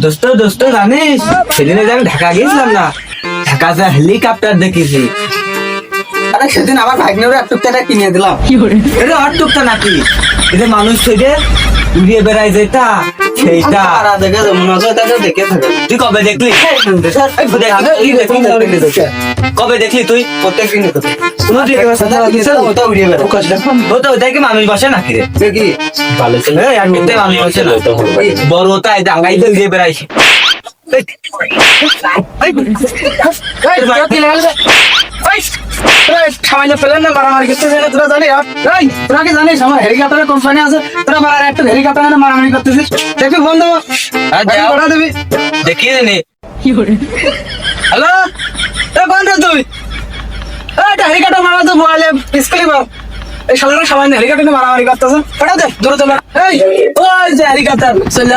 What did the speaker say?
দোস্ত দোস্ত জানিস সেদিনে যে আমি ঢাকা গিয়েছিলাম না, ঢাকা যা হেলিকপ্টার দেখেছি। আরে সেদিন আমার ভাগ্নের এক টুকটাটা কিনে দিলাম। এটা আর টুকটা নাকি, এটা মানুষ থেকে উড়িয়ে বেড়ায় যেটা সেইটা। তারা দেখে মনে হয় তাকে দেখে থাকে। তুই কবে দেখলি? কবে দেখলি তুই? প্রত্যেকদিন দেখে। ওটা উড়িয়ে বেড়ায়। ওটা ওটাই কি মানুষ বসে নাকি রে? দেখি ভালো ছিল একটাই মানুষ বসে না, বড় ওটাই ডাঙ্গাই দিয়ে উড়িয়ে বেড়াইছে। খাওয়াইলে পেলেন না মারামারি করতেছে না, তোরা জানিস? তোরা কি জানিস আমার হেলিকপ্টারের কোম্পানি আছে? তোরা মারার একটা হেলিকপ্টারে মারামারি করতেছিস, দেখবি বন্ধ করা দেবি। দেখিয়ে নে। হ্যালো, কোন রে তুই? একটা হেলিকপ্টার মারা তো মোবাইলে স্কুলে এই সাধারণ সামান্য হেলিকপ্টারে মারামারি করতেছে। ওটা দে দূরে তো এই ওই যে হেলিকপ্টার চল